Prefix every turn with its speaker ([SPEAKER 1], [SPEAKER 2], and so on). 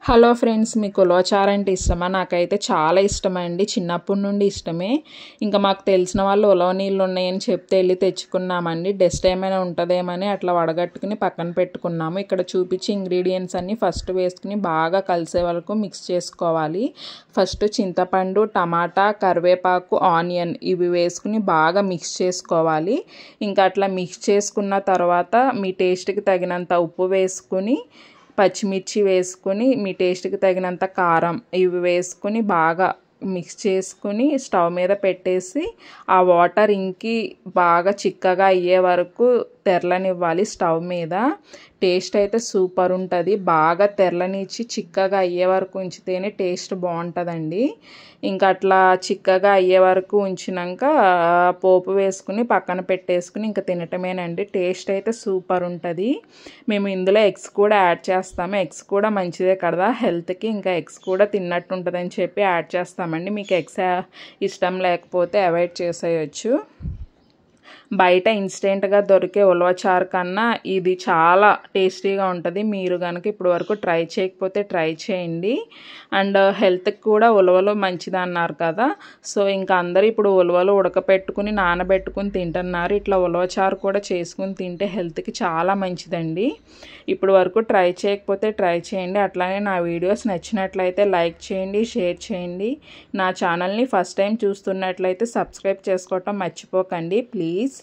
[SPEAKER 1] Hello friends, మీకు ఉలవచారు అంటే ఇష్టమా? నాకైతే చాలా ఇష్టమండి. చిన్నప్పటి నుండి ఇష్టమే. ఇంకా మాకు తెలిసిన వాళ్ళు ఉలవ నీళ్ళు ఉన్నాయని చెప్తే వెళ్ళి తెచ్చుకున్నామండి. డస్ట్ ఏమైనా ఉంటుందేమని అట్లా వడగట్టుకుని పక్కన పెట్టుకున్నాము. ఇక్కడ చూపించి ఇంగ్రీడియంట్స్ అన్నీ ఫస్ట్ వేసుకుని బాగా కలిసే వరకు మిక్స్ చేసుకోవాలి. ఫస్ట్ చింతపండు, టమాటా, కరివేపాకు, ఆనియన్ ఇవి వేసుకుని బాగా మిక్స్ చేసుకోవాలి. ఇంకా అట్లా మిక్స్ చేసుకున్న తర్వాత మీ టేస్ట్కి తగినంత ఉప్పు వేసుకుని, పచ్చిమిర్చి వేసుకుని, మీ టేస్ట్కి తగినంత కారం ఇవి వేసుకుని బాగా మిక్స్ చేసుకుని స్టవ్ మీద పెట్టేసి ఆ వాటర్ ఇంకి బాగా చిక్కగా అయ్యే వరకు తెరలనివ్వాలి స్టవ్ మీద. టేస్ట్ అయితే సూపర్ ఉంటుంది. బాగా తెరలనిచ్చి చిక్కగా అయ్యే వరకు ఉంచితేనే టేస్ట్ బాగుంటుందండి. ఇంకా అట్లా చిక్కగా అయ్యే వరకు ఉంచినాక పోపు వేసుకుని పక్కన పెట్టేసుకుని ఇంకా తినటమేనండి. టేస్ట్ అయితే సూపర్ ఉంటుంది. మేము ఇందులో ఎగ్స్ కూడా యాడ్ చేస్తాము. ఎగ్స్ కూడా మంచిదే కదా హెల్త్కి. ఇంకా ఎగ్స్ కూడా తిన్నట్టు ఉంటుందని చెప్పి యాడ్ చేస్తామండి. మీకు ఎగ్స్ ఇష్టం లేకపోతే అవాయిడ్ చేసేయచ్చు. బయట ఇన్స్టెంట్గా దొరికే ఉలవచారు కన్నా ఇది చాలా టేస్టీగా ఉంటుంది. మీరు కనుక ఇప్పటి వరకు ట్రై చేయకపోతే ట్రై చేయండి. అండ్ హెల్త్కి కూడా ఉలవలు మంచిది అన్నారు కదా, సో ఇంకా అందరూ ఇప్పుడు ఉలవలు ఉడకపెట్టుకుని నానబెట్టుకుని తింటున్నారు. ఇట్లా ఉలవచారు కూడా చేసుకుని తింటే హెల్త్కి చాలా మంచిదండి. ఇప్పుడు వరకు ట్రై చేయకపోతే ట్రై చేయండి. అట్లానే నా వీడియోస్ నచ్చినట్లయితే లైక్ చేయండి, షేర్ చేయండి. నా ఛానల్ని ఫస్ట్ టైం చూస్తున్నట్లయితే సబ్స్క్రైబ్ చేసుకోవటం మర్చిపోకండి ప్లీజ్.